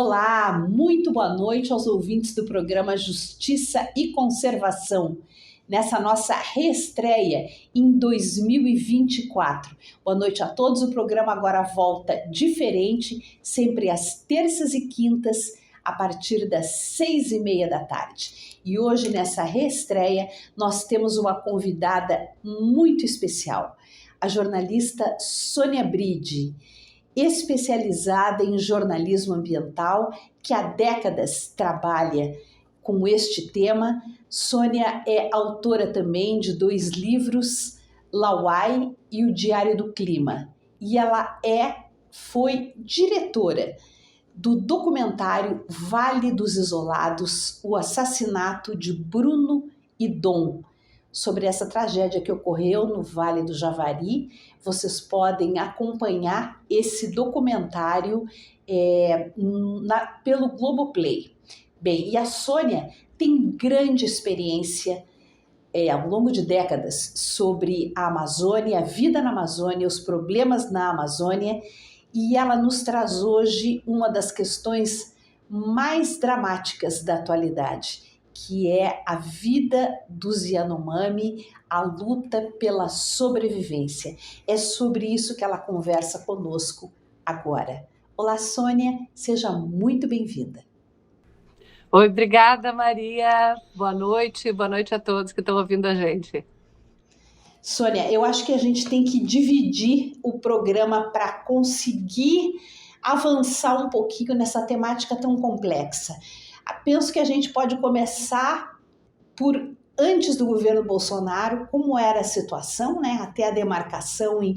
Olá, muito boa noite aos ouvintes do programa Justiça e Conservação, nessa nossa reestreia em 2024. Boa noite a todos, o programa agora volta diferente, sempre às terças e quintas, a partir das 6:30 da tarde. E hoje, nessa reestreia, nós temos uma convidada muito especial, a jornalista Sônia Bride, especializada em jornalismo ambiental, que há décadas trabalha com este tema. Sônia é autora também de 2 livros, Lauai e o Diário do Clima. E ela foi diretora do documentário Vale dos Isolados, o assassinato de Bruno e Dom. Sobre essa tragédia que ocorreu no Vale do Javari, vocês podem acompanhar esse documentário pelo Globoplay. Bem, e a Sônia tem grande experiência ao longo de décadas sobre a Amazônia, a vida na Amazônia, os problemas na Amazônia, e ela nos traz hoje uma das questões mais dramáticas da atualidade, que é a vida dos Yanomami, a luta pela sobrevivência. É sobre isso que ela conversa conosco agora. Olá, Sônia, seja muito bem-vinda. Oi, obrigada, Maria. Boa noite a todos que estão ouvindo a gente. Sônia, eu acho que a gente tem que dividir o programa para conseguir avançar um pouquinho nessa temática tão complexa. Penso que a gente pode começar por antes do governo Bolsonaro, como era a situação, né? Até a demarcação em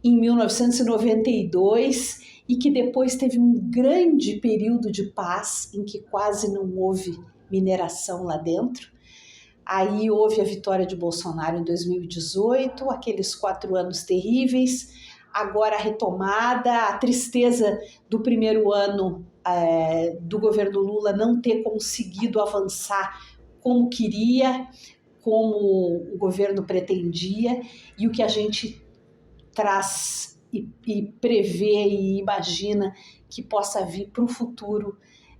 1992, e que depois teve um grande período de paz em que quase não houve mineração lá dentro. Aí houve a vitória de Bolsonaro em 2018, aqueles 4 anos terríveis, agora a retomada, a tristeza do primeiro ano do governo Lula não ter conseguido avançar como queria, como o governo pretendia, e o que a gente traz e prevê e imagina que possa vir para o futuro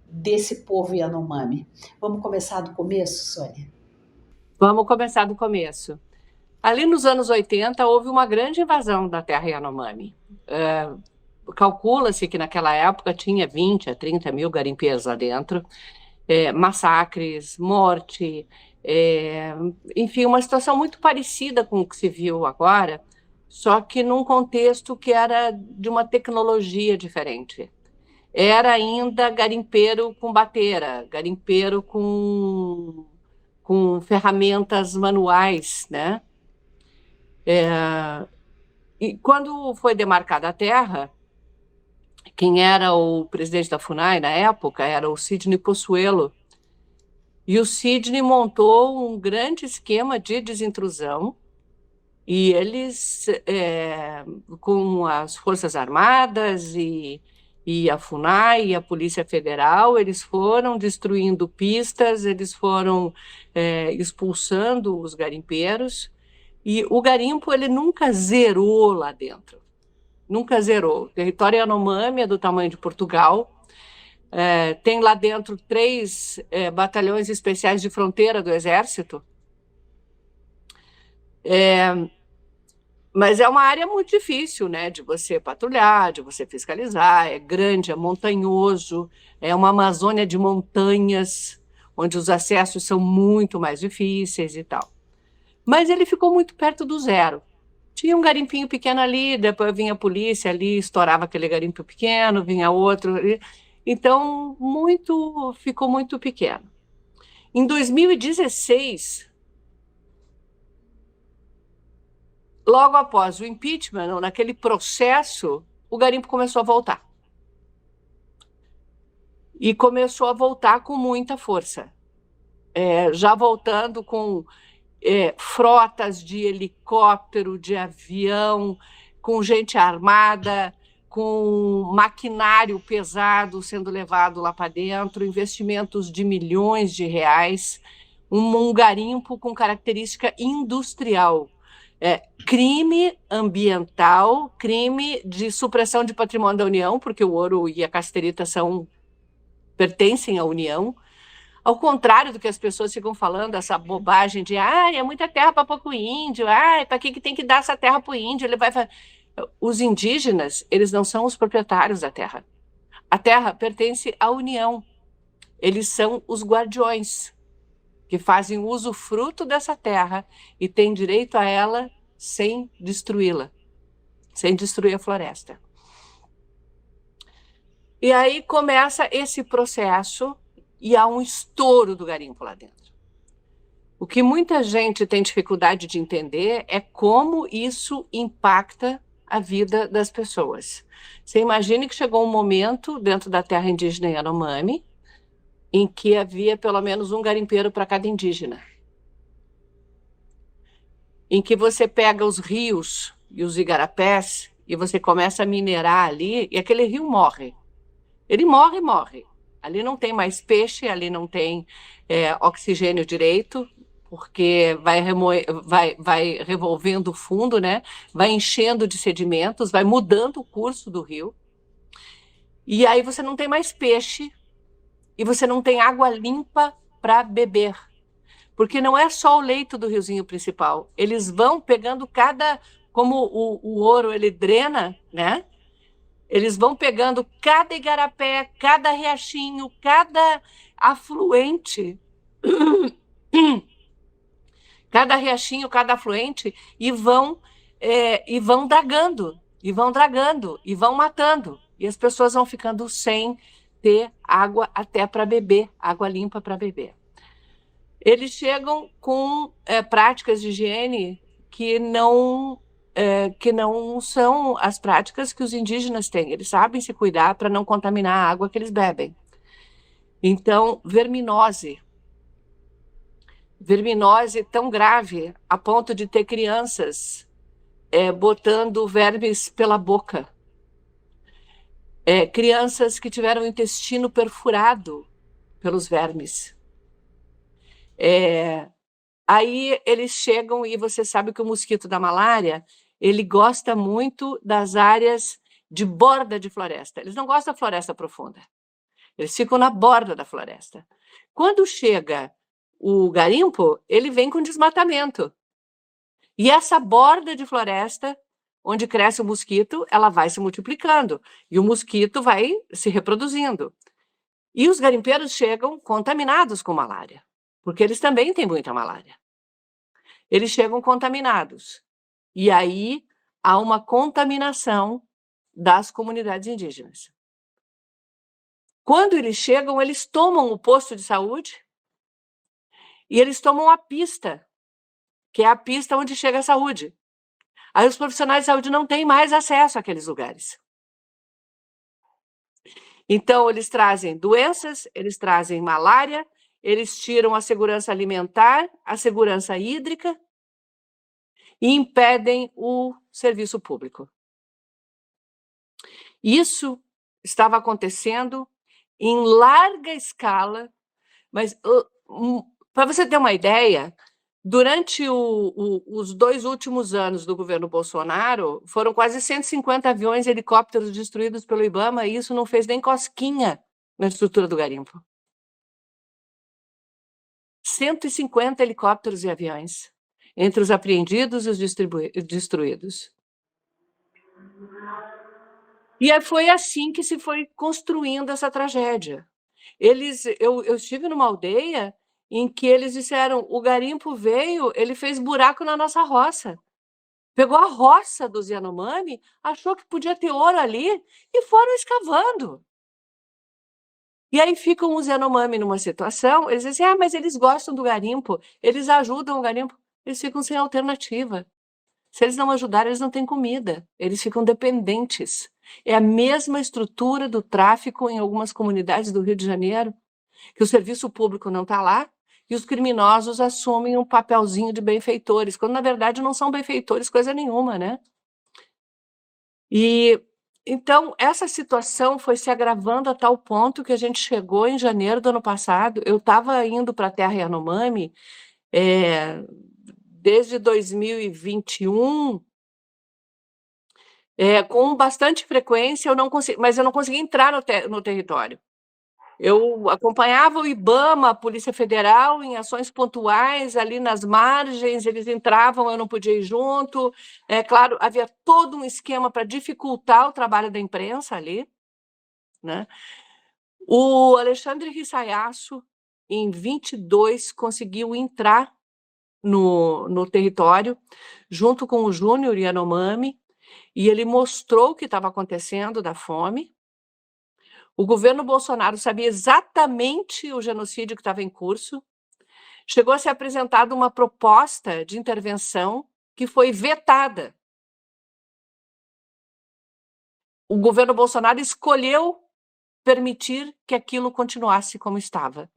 desse povo Yanomami. Vamos começar do começo, Sônia? Vamos começar do começo. Ali nos anos 80 houve uma grande invasão da terra Yanomami. Calcula-se que naquela época tinha 20 a 30 mil garimpeiros lá dentro, massacres, morte, enfim, uma situação muito parecida com o que se viu agora, só que num contexto que era de uma tecnologia diferente. Era ainda garimpeiro com bateira, garimpeiro com ferramentas manuais, né? E quando foi demarcada a terra, quem era o presidente da FUNAI na época era o Sidney Possuelo, e o Sidney montou um grande esquema de desintrusão, e eles, com as Forças Armadas e a FUNAI e a Polícia Federal, eles foram destruindo pistas, eles foram expulsando os garimpeiros, e o garimpo ele nunca zerou lá dentro, nunca zerou. O território Yanomami é do tamanho de Portugal, tem lá dentro 3 batalhões especiais de fronteira do Exército, mas é uma área muito difícil, né, de você patrulhar, de você fiscalizar, é grande, é montanhoso, é uma Amazônia de montanhas, onde os acessos são muito mais difíceis e tal. Mas ele ficou muito perto do zero. Tinha um garimpinho pequeno ali, depois vinha a polícia ali, estourava aquele garimpo pequeno, vinha outro ali. Então, ficou muito pequeno. Em 2016, logo após o impeachment, naquele processo, o garimpo começou a voltar. E começou a voltar com muita força. Já voltando com frotas de helicóptero, de avião, com gente armada, com maquinário pesado sendo levado lá para dentro, investimentos de milhões de reais, um garimpo com característica industrial. Crime ambiental, crime de supressão de patrimônio da União, porque o ouro e a casterita são pertencem à União. Ao contrário do que as pessoas ficam falando, essa bobagem de é muita terra para pouco índio, para que tem que dar essa terra para o índio? Ele vai... Os indígenas, eles não são os proprietários da terra. A terra pertence à União. Eles são os guardiões, que fazem usufruto dessa terra e têm direito a ela sem destruí-la, sem destruir a floresta. E aí começa esse processo e há um estouro do garimpo lá dentro. O que muita gente tem dificuldade de entender é como isso impacta a vida das pessoas. Você imagine que chegou um momento dentro da terra indígena Yanomami em que havia pelo menos um garimpeiro para cada indígena. Em que você pega os rios e os igarapés e você começa a minerar ali e aquele rio morre. Ele morre. Ali não tem mais peixe, ali não tem oxigênio direito, porque vai revolvendo o fundo, né? Vai enchendo de sedimentos, vai mudando o curso do rio. E aí você não tem mais peixe e você não tem água limpa para beber. Porque não é só o leito do riozinho principal. Eles vão pegando como o ouro ele drena, né? Eles vão pegando cada igarapé, cada riachinho, cada afluente, cada riachinho, cada afluente, e vão dragando, e vão matando. E as pessoas vão ficando sem ter água até para beber, água limpa para beber. Eles chegam com práticas de higiene que não são as práticas que os indígenas têm. Eles sabem se cuidar para não contaminar a água que eles bebem. Então, verminose tão grave a ponto de ter crianças botando vermes pela boca. Crianças que tiveram o intestino perfurado pelos vermes. Aí eles chegam e você sabe que o mosquito da malária, ele gosta muito das áreas de borda de floresta. Eles não gostam da floresta profunda. Eles ficam na borda da floresta. Quando chega o garimpo, ele vem com desmatamento. E essa borda de floresta, onde cresce o mosquito, ela vai se multiplicando. E o mosquito vai se reproduzindo. E os garimpeiros chegam contaminados com malária, porque eles também têm muita malária. Eles chegam contaminados. E aí há uma contaminação das comunidades indígenas. Quando eles chegam, eles tomam o posto de saúde e eles tomam a pista, que é a pista onde chega a saúde. Aí os profissionais de saúde não têm mais acesso àqueles lugares. Então, eles trazem doenças, eles trazem malária, eles tiram a segurança alimentar, a segurança hídrica e impedem o serviço público. Isso estava acontecendo em larga escala, mas para você ter uma ideia, durante os 2 últimos anos do governo Bolsonaro, foram quase 150 aviões e helicópteros destruídos pelo IBAMA, e isso não fez nem cosquinha na estrutura do garimpo. 150 helicópteros e aviões, entre os apreendidos e os destruídos. E foi assim que se foi construindo essa tragédia. Eu estive numa aldeia em que eles disseram, o garimpo veio, ele fez buraco na nossa roça. Pegou a roça dos Yanomami, achou que podia ter ouro ali e foram escavando. E aí ficam os Yanomami numa situação, eles dizem assim, mas eles gostam do garimpo, eles ajudam o garimpo, eles ficam sem alternativa. Se eles não ajudarem, eles não têm comida, eles ficam dependentes. É a mesma estrutura do tráfico em algumas comunidades do Rio de Janeiro, que o serviço público não está lá e os criminosos assumem um papelzinho de benfeitores, quando na verdade não são benfeitores coisa nenhuma, né? E então essa situação foi se agravando a tal ponto que a gente chegou em janeiro do ano passado, eu estava indo para a terra Yanomami desde 2021, com bastante frequência, mas eu não consegui entrar no território. Eu acompanhava o IBAMA, a Polícia Federal, em ações pontuais, ali nas margens, eles entravam, eu não podia ir junto. É claro, havia todo um esquema para dificultar o trabalho da imprensa ali, né? O Alexandre Rissayasso, em 22, conseguiu entrar no território, junto com o Júnior Yanomami, e ele mostrou o que estava acontecendo da fome. O governo Bolsonaro sabia exatamente o genocídio que estava em curso. Chegou a ser apresentada uma proposta de intervenção que foi vetada. O governo Bolsonaro escolheu permitir que aquilo continuasse como estava.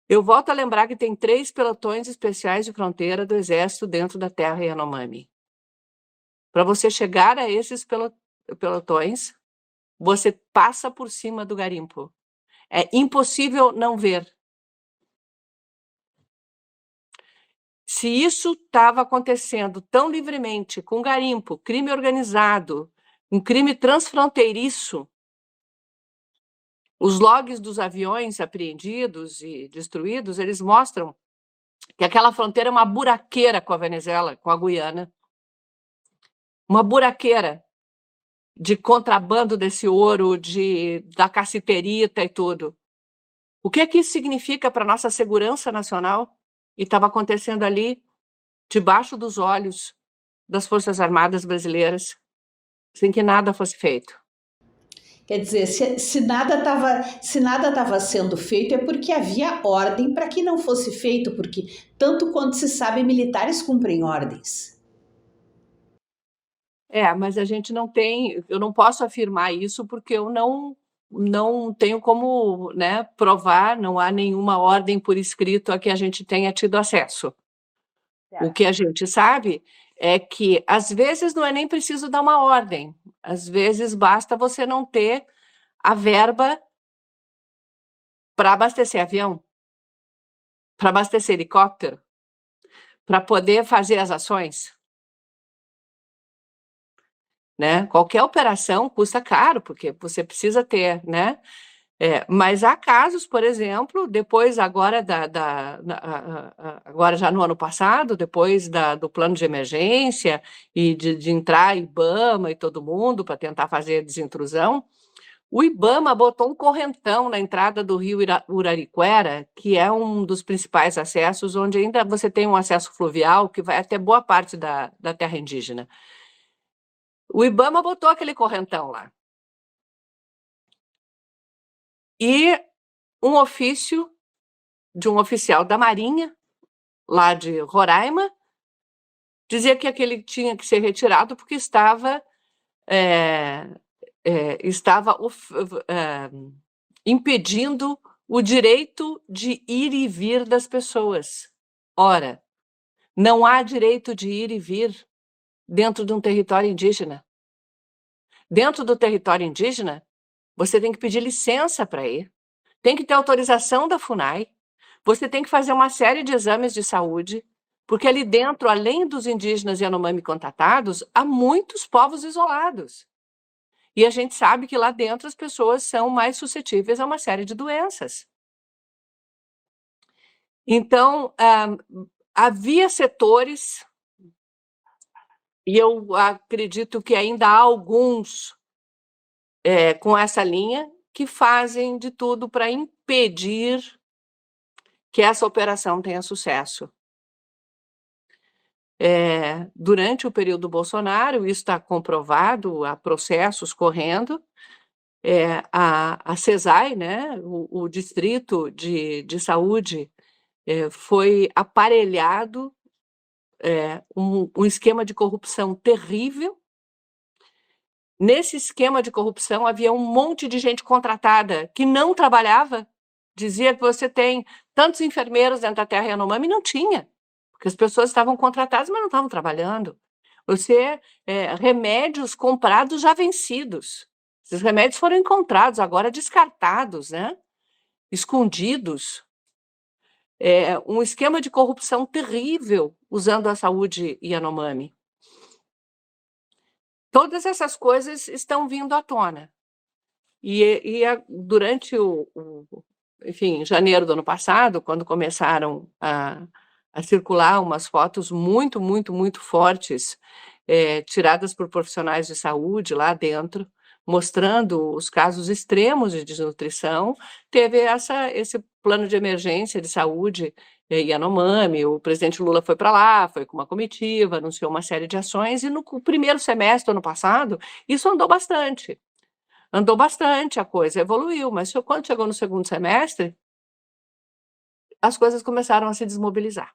Eu volto a lembrar que tem 3 pelotões especiais de fronteira do Exército dentro da terra Yanomami. Para você chegar a esses pelotões, você passa por cima do garimpo. É impossível não ver. Se isso estava acontecendo tão livremente, com garimpo, crime organizado, um crime transfronteiriço, os logs dos aviões apreendidos e destruídos, eles mostram que aquela fronteira é uma buraqueira com a Venezuela, com a Guiana. Uma buraqueira de contrabando desse ouro, da cassiterita e tudo. O que é que isso significa para a nossa segurança nacional? E estava acontecendo ali, debaixo dos olhos das Forças Armadas brasileiras, sem que nada fosse feito. Quer dizer, se nada estava sendo feito, é porque havia ordem para que não fosse feito, porque, tanto quanto se sabe, militares cumprem ordens. Mas a gente não tem, eu não posso afirmar isso porque eu não tenho como, né, provar, não há nenhuma ordem por escrito a que a gente tenha tido acesso. O que a gente sabe é que, às vezes, não é nem preciso dar uma ordem, às vezes basta você não ter a verba para abastecer avião, para abastecer helicóptero, para poder fazer as ações. Né? Qualquer operação custa caro, porque você precisa ter, né? Mas há casos, por exemplo, depois agora agora já no ano passado, depois do plano de emergência e de entrar IBAMA e todo mundo para tentar fazer a desintrusão, o IBAMA botou um correntão na entrada do rio Urariquera, que é um dos principais acessos, onde ainda você tem um acesso fluvial que vai até boa parte da terra indígena. O IBAMA botou aquele correntão lá. E um ofício de um oficial da Marinha, lá de Roraima, dizia que aquele tinha que ser retirado porque estava impedindo o direito de ir e vir das pessoas. Ora, não há direito de ir e vir dentro de um território indígena. Dentro do território indígena, você tem que pedir licença para ir, tem que ter autorização da FUNAI, você tem que fazer uma série de exames de saúde, porque ali dentro, além dos indígenas Yanomami contatados, há muitos povos isolados. E a gente sabe que lá dentro as pessoas são mais suscetíveis a uma série de doenças. Então, havia setores, e eu acredito que ainda há alguns com essa linha, que fazem de tudo para impedir que essa operação tenha sucesso. Durante o período Bolsonaro, isso está comprovado, há processos correndo, a CESAI, né, o Distrito de Saúde, foi aparelhado um esquema de corrupção terrível. Nesse esquema de corrupção, havia um monte de gente contratada que não trabalhava. Dizia que você tem tantos enfermeiros dentro da terra Yanomami, não tinha, porque as pessoas estavam contratadas, mas não estavam trabalhando. Remédios comprados já vencidos. Esses remédios foram encontrados, agora descartados, né? Escondidos. Um esquema de corrupção terrível usando a saúde Yanomami. Todas essas coisas estão vindo à tona. Durante enfim, janeiro do ano passado, quando começaram a circular umas fotos muito, muito, muito fortes, tiradas por profissionais de saúde lá dentro, mostrando os casos extremos de desnutrição, teve esse plano de emergência de saúde Yanomami. O presidente Lula foi para lá, foi com uma comitiva, anunciou uma série de ações, e no primeiro semestre do ano passado, isso andou bastante. Andou bastante, a coisa evoluiu, mas quando chegou no segundo semestre, as coisas começaram a se desmobilizar.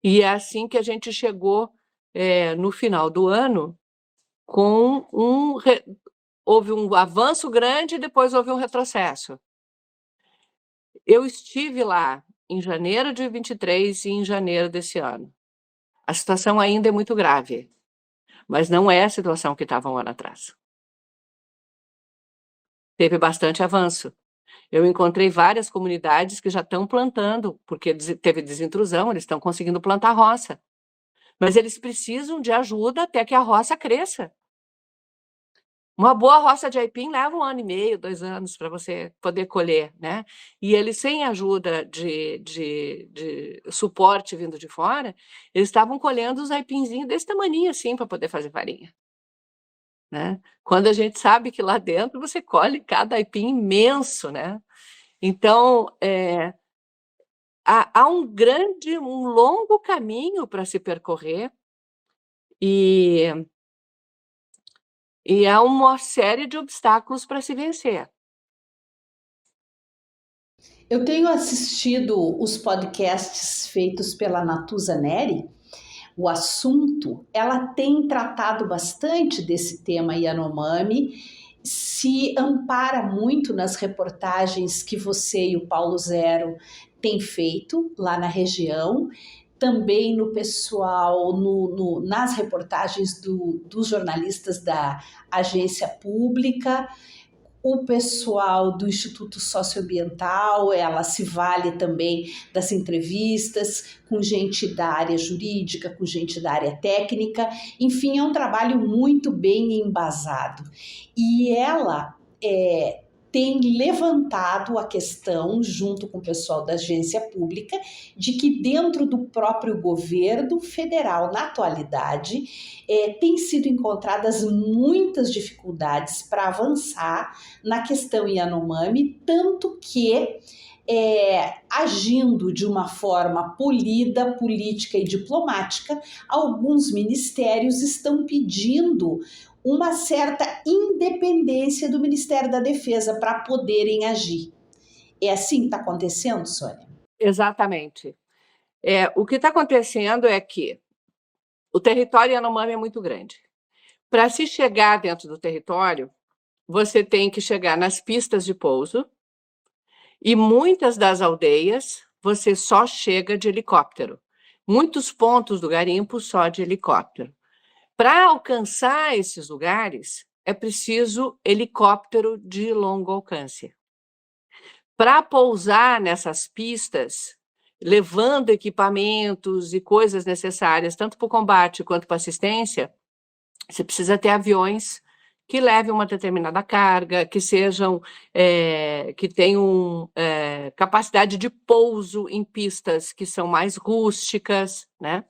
E é assim que a gente chegou no final do ano, houve um avanço grande e depois houve um retrocesso. Eu estive lá em janeiro de 23 e em janeiro desse ano. A situação ainda é muito grave, mas não é a situação que estava um ano atrás. Teve bastante avanço. Eu encontrei várias comunidades que já estão plantando, porque teve desintrusão, eles estão conseguindo plantar roça. Mas eles precisam de ajuda até que a roça cresça. Uma boa roça de aipim leva 1 ano e meio, 2 anos para você poder colher, né? E eles, sem ajuda de suporte vindo de fora, eles estavam colhendo os aipinzinhos desse tamaninho assim para poder fazer farinha, né? Quando a gente sabe que lá dentro você colhe cada aipim imenso, né? Então, há um longo caminho para se percorrer, e há uma série de obstáculos para se vencer. Eu tenho assistido os podcasts feitos pela Natuza Neri. O assunto, ela tem tratado bastante desse tema Yanomami, se ampara muito nas reportagens que você e o Paulo Zero têm feito lá na região, também no pessoal, nas reportagens dos jornalistas da agência pública. O pessoal do Instituto Socioambiental, ela se vale também das entrevistas com gente da área jurídica, com gente da área técnica. Enfim, é um trabalho muito bem embasado. E ela tem levantado a questão, junto com o pessoal da agência pública, de que dentro do próprio governo federal, na atualidade, tem sido encontradas muitas dificuldades para avançar na questão Yanomami, tanto que agindo de uma forma polida, política e diplomática, alguns ministérios estão pedindo uma certa independência do Ministério da Defesa para poderem agir. É assim que está acontecendo, Sônia? Exatamente. O que está acontecendo é que o território Yanomami é muito grande. Para se chegar dentro do território, você tem que chegar nas pistas de pouso, e muitas das aldeias você só chega de helicóptero. Muitos pontos do garimpo só de helicóptero. Para alcançar esses lugares, é preciso helicóptero de longo alcance. Para pousar nessas pistas, levando equipamentos e coisas necessárias, tanto para o combate quanto para assistência, você precisa ter aviões que levem uma determinada carga, que sejam, que tenham capacidade de pouso em pistas que são mais rústicas, né?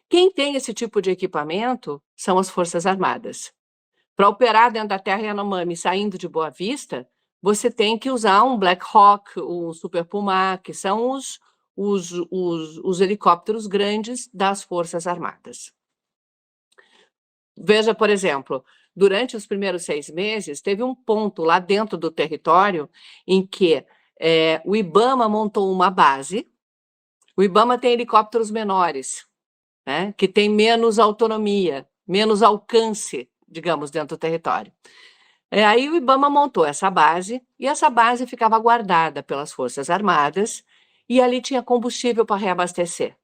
Quem tem esse tipo de equipamento são as Forças Armadas. Para operar dentro da terra Yanomami, saindo de Boa Vista, você tem que usar um Black Hawk, um Super Puma, que são os helicópteros grandes das Forças Armadas. Veja, por exemplo, durante os primeiros 6 meses, teve um ponto lá dentro do território em que o IBAMA montou uma base. O IBAMA tem helicópteros menores, né, que tem menos autonomia, menos alcance, digamos, dentro do território. Aí o IBAMA montou essa base, e essa base ficava guardada pelas Forças Armadas, e ali tinha combustível para reabastecer.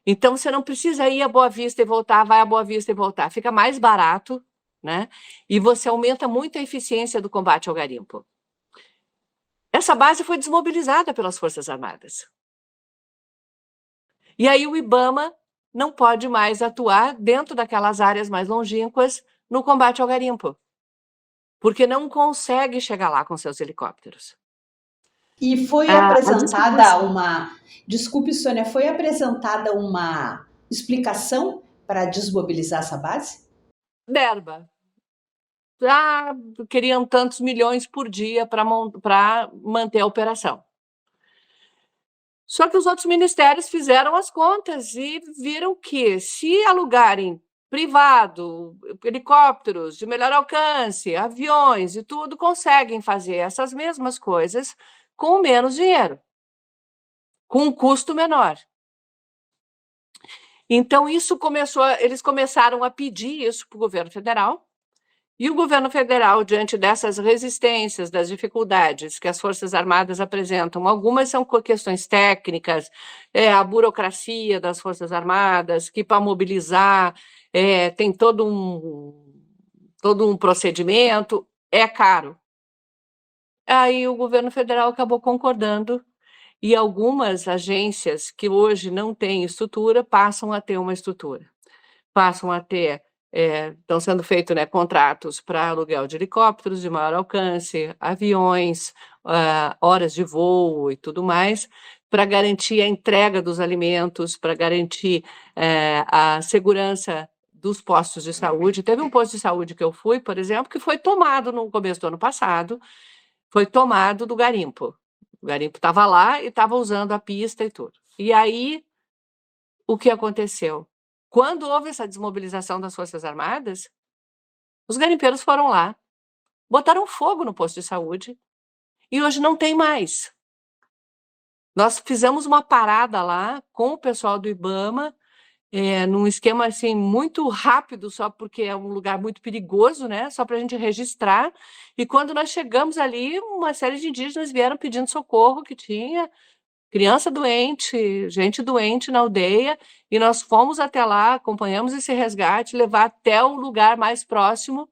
Então, você não precisa ir a Boa Vista e voltar, vai a Boa Vista e voltar. Fica mais barato, né? E você aumenta muito a eficiência do combate ao garimpo. Essa base foi desmobilizada pelas Forças Armadas. E aí o IBAMA não pode mais atuar dentro daquelas áreas mais longínquas no combate ao garimpo. porque não consegue chegar lá com seus helicópteros. E foi apresentada Desculpe, Sônia, foi apresentada uma explicação para desmobilizar essa base? Verba. Queriam tantos milhões por dia para manter a operação. Só que os outros ministérios fizeram as contas e viram que, se alugarem privado, helicópteros de melhor alcance, aviões e tudo, conseguem fazer essas mesmas coisas com menos dinheiro, com um custo menor. Então, eles começaram a pedir isso para o governo federal, e o governo federal, diante dessas resistências, das dificuldades que as Forças Armadas apresentam, algumas são questões técnicas, a burocracia das Forças Armadas, que para mobilizar tem todo um procedimento, é caro. Aí o governo federal acabou concordando, e algumas agências que hoje não têm estrutura passam a ter uma estrutura, passam a ter. Estão sendo feitos, né, contratos para aluguel de helicópteros de maior alcance, aviões, horas de voo e tudo mais, para garantir a entrega dos alimentos, para garantir a segurança dos postos de saúde. Teve um posto de saúde que eu fui, por exemplo, que foi tomado no começo do ano passado, foi tomado do garimpo. O garimpo estava lá e estava usando a pista e tudo. E aí, o que aconteceu? Quando houve essa desmobilização das Forças Armadas, os garimpeiros foram lá, botaram fogo no posto de saúde e hoje não tem mais. Nós fizemos uma parada lá com o pessoal do IBAMA, num esquema assim muito rápido, só porque é um lugar muito perigoso, né? Só para a gente registrar. E quando nós chegamos ali, uma série de indígenas vieram pedindo socorro, que tinha criança doente, gente doente na aldeia, e nós fomos até lá, acompanhamos esse resgate, levar até o lugar mais próximo,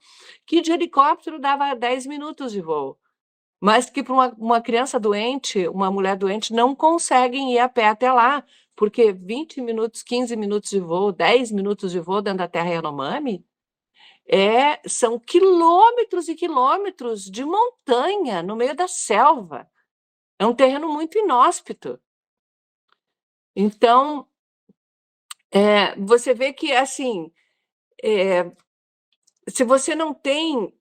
que de helicóptero dava 10 minutos de voo, mas que para uma criança doente, uma mulher doente, não conseguem ir a pé até lá, porque 20 minutos, 15 minutos de voo, 10 minutos de voo dentro da terra Yanomami, são quilômetros e quilômetros de montanha no meio da selva. É um terreno muito inóspito. Então, você vê que, assim, se você não tem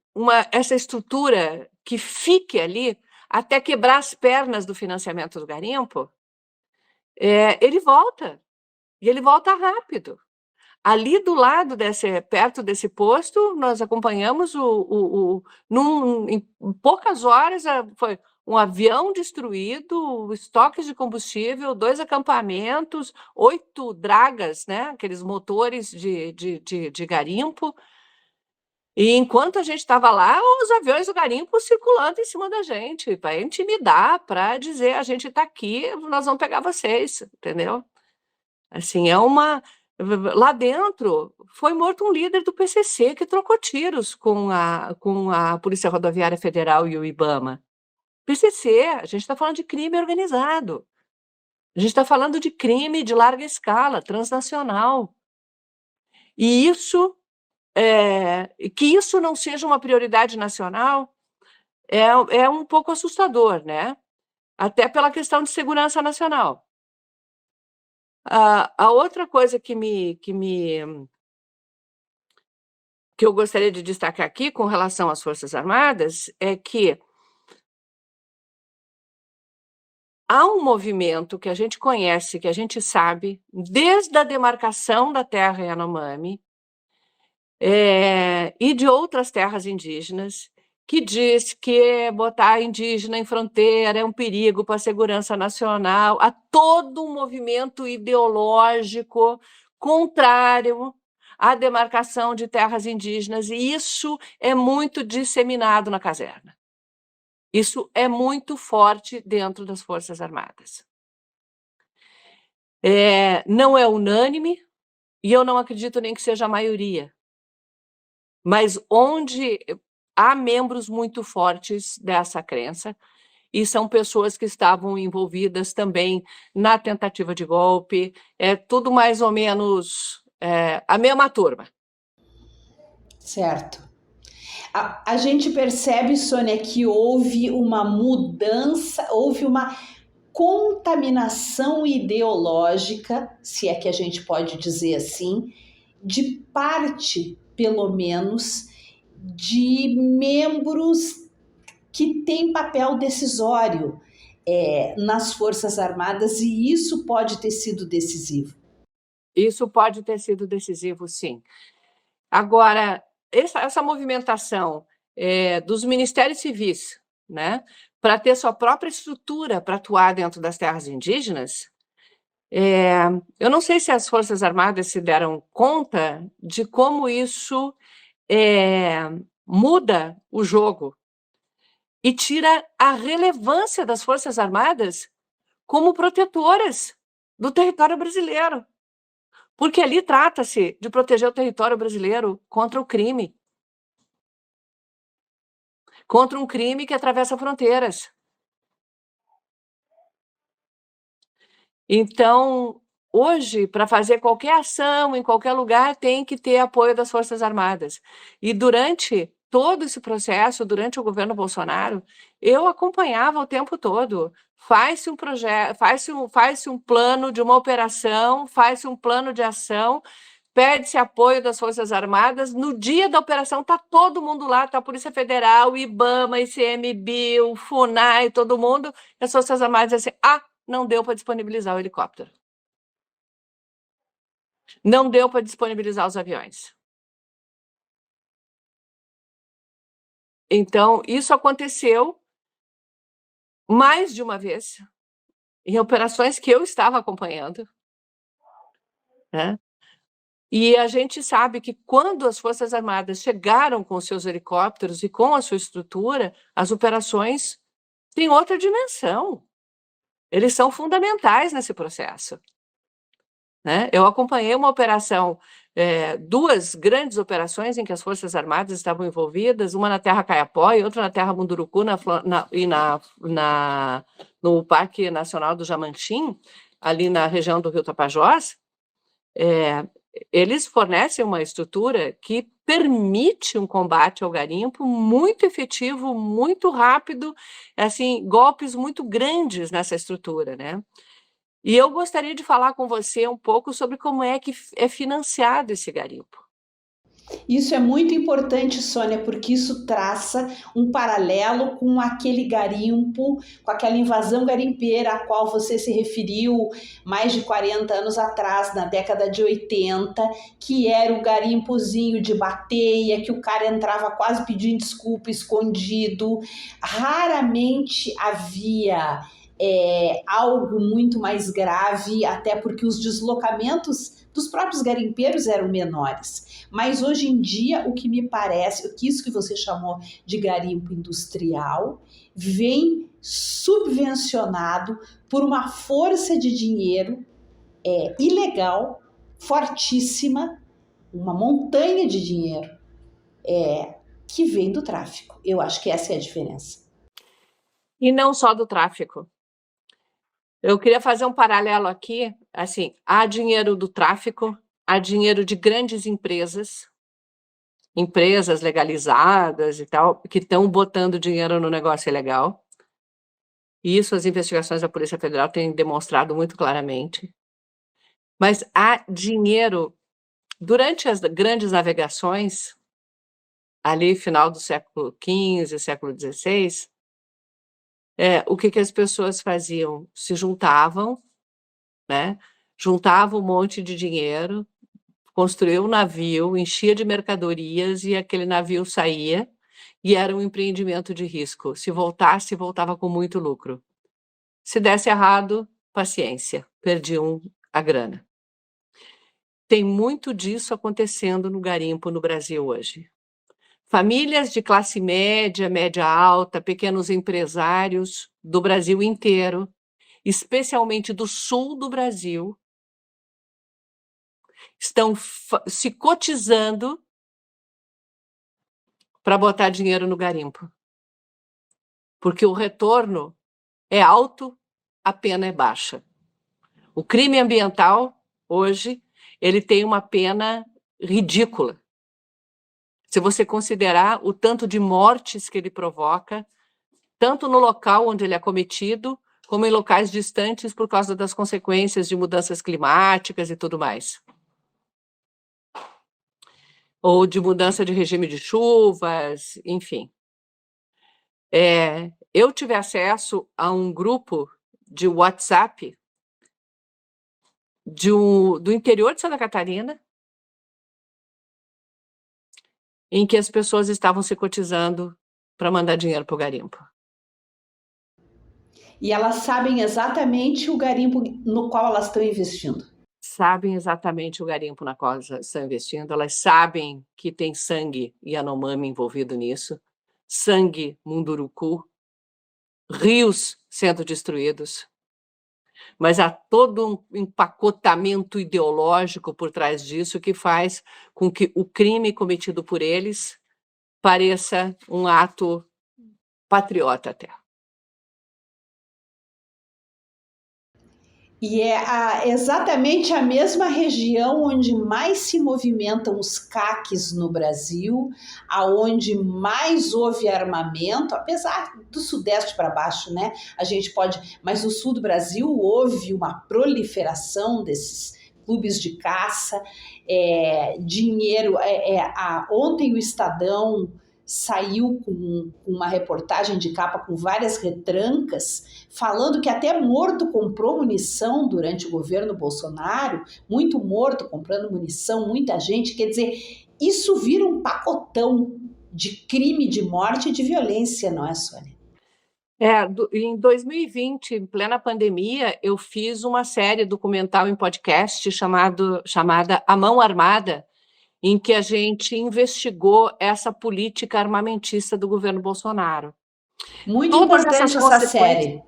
essa estrutura que fique ali, até quebrar as pernas do financiamento do garimpo, ele volta, e ele volta rápido. Ali do lado perto desse posto, nós acompanhamos em poucas horas, foi um avião destruído, estoques de combustível, 2 acampamentos, 8 dragas, né, aqueles motores de garimpo. E enquanto a gente estava lá, os aviões do garimpo circulando em cima da gente, para intimidar, para dizer, a gente está aqui, nós vamos pegar vocês, entendeu? Assim, lá dentro foi morto um líder do PCC que trocou tiros com a Polícia Rodoviária Federal e o IBAMA. PCC, a gente está falando de crime organizado. A gente está falando de crime de larga escala, transnacional. E que isso não seja uma prioridade nacional é um pouco assustador, né? Até pela questão de segurança nacional. A outra coisa que eu gostaria de destacar aqui com relação às Forças Armadas é que há um movimento que a gente conhece, que a gente sabe, desde a demarcação da terra Yanomami e de outras terras indígenas, que diz que botar indígena em fronteira é um perigo para a segurança nacional, há todo um movimento ideológico contrário à demarcação de terras indígenas, e isso é muito disseminado na caserna. Isso é muito forte dentro das Forças Armadas. Não é unânime, e eu não acredito nem que seja a maioria, mas onde há membros muito fortes dessa crença, e são pessoas que estavam envolvidas também na tentativa de golpe, tudo mais ou menos a mesma turma. Certo. A gente percebe, Sônia, que houve uma mudança, houve uma contaminação ideológica, se é que a gente pode dizer assim, de parte, pelo menos, de membros que têm papel decisório nas Forças Armadas, e isso pode ter sido decisivo. Isso pode ter sido decisivo, sim. Agora, essa movimentação dos ministérios civis, né, para ter sua própria estrutura para atuar dentro das terras indígenas, eu não sei se as Forças Armadas se deram conta de como isso muda o jogo e tira a relevância das Forças Armadas como protetoras do território brasileiro. Porque ali trata-se de proteger o território brasileiro contra o crime. Contra um crime que atravessa fronteiras. Então, hoje, para fazer qualquer ação em qualquer lugar, tem que ter apoio das Forças Armadas. E durante todo esse processo, durante o governo Bolsonaro, eu acompanhava o tempo todo. Faz-se um projeto, faz-se um plano de uma operação, faz-se um plano de ação, pede-se apoio das Forças Armadas. No dia da operação, está todo mundo lá, está a Polícia Federal, IBAMA, ICMBio, FUNAI, todo mundo. E as Forças Armadas dizem assim, não deu para disponibilizar o helicóptero. Não deu para disponibilizar os aviões. Então, isso aconteceu mais de uma vez em operações que eu estava acompanhando, né? E a gente sabe que quando as Forças Armadas chegaram com seus helicópteros e com a sua estrutura, as operações têm outra dimensão. Eles são fundamentais nesse processo, né? Eu acompanhei uma operação, duas grandes operações em que as Forças Armadas estavam envolvidas, uma na Terra Caiapó e outra na Terra Munduruku no Parque Nacional do Jamanchim, ali na região do Rio Tapajós. Eles fornecem uma estrutura que permite um combate ao garimpo muito efetivo, muito rápido, assim, golpes muito grandes nessa estrutura, né? E eu gostaria de falar com você um pouco sobre como é que é financiado esse garimpo. Isso é muito importante, Sônia, porque isso traça um paralelo com aquele garimpo, com aquela invasão garimpeira a qual você se referiu mais de 40 anos atrás, na década de 80, que era o garimpozinho de bateia, que o cara entrava quase pedindo desculpa, escondido. Raramente havia algo muito mais grave, até porque os deslocamentos dos próprios garimpeiros eram menores. Mas hoje em dia, o que me parece, isso que você chamou de garimpo industrial, vem subvencionado por uma força de dinheiro ilegal, fortíssima, uma montanha de dinheiro que vem do tráfico. Eu acho que essa é a diferença. E não só do tráfico. Eu queria fazer um paralelo aqui, assim, há dinheiro do tráfico, há dinheiro de grandes empresas legalizadas e tal, que estão botando dinheiro no negócio ilegal. E isso as investigações da Polícia Federal têm demonstrado muito claramente. Mas há dinheiro, durante as grandes navegações, ali final do século XV, século XVI, o que as pessoas faziam? Se juntavam, né? Juntavam um monte de dinheiro, construiu um navio, enchia de mercadorias e aquele navio saía e era um empreendimento de risco. Se voltasse, voltava com muito lucro. Se desse errado, paciência, perdiam a grana. Tem muito disso acontecendo no garimpo no Brasil hoje. Famílias de classe média, média alta, pequenos empresários do Brasil inteiro, especialmente do sul do Brasil, estão se cotizando para botar dinheiro no garimpo. Porque o retorno é alto, a pena é baixa. O crime ambiental, hoje, ele tem uma pena ridícula. Se você considerar o tanto de mortes que ele provoca, tanto no local onde ele é cometido, como em locais distantes por causa das consequências de mudanças climáticas e tudo mais. Ou de mudança de regime de chuvas, enfim. Eu tive acesso a um grupo de WhatsApp do interior de Santa Catarina, em que as pessoas estavam se cotizando para mandar dinheiro para o garimpo. E elas sabem exatamente o garimpo no qual elas estão investindo. Sabem exatamente o garimpo na qual elas estão investindo, elas sabem que tem sangue Yanomami envolvido nisso, sangue Munduruku, rios sendo destruídos, mas há todo um empacotamento ideológico por trás disso que faz com que o crime cometido por eles pareça um ato patriota até. E é exatamente a mesma região onde mais se movimentam os caques no Brasil, aonde mais houve armamento, apesar do sudeste para baixo, né? A gente pode, mas no sul do Brasil houve uma proliferação desses clubes de caça, dinheiro. Ontem o Estadão saiu com uma reportagem de capa com várias retrancas, falando que até morto comprou munição durante o governo Bolsonaro, muito morto comprando munição, muita gente. Quer dizer, isso vira um pacotão de crime, de morte e de violência, não é, Sônia? Em 2020, em plena pandemia, eu fiz uma série documental em podcast chamada A Mão Armada, em que a gente investigou essa política armamentista do governo Bolsonaro. Muito importante essa série.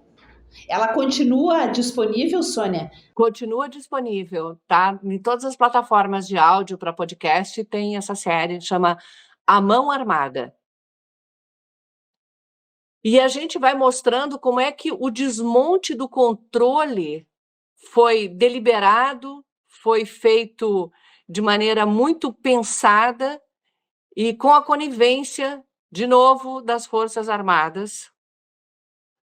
Ela continua disponível, Sônia? Continua disponível, tá? Em todas as plataformas de áudio para podcast tem essa série, chama A Mão Armada. E a gente vai mostrando como é que o desmonte do controle foi deliberado, foi feito de maneira muito pensada e com a conivência, de novo, das Forças Armadas.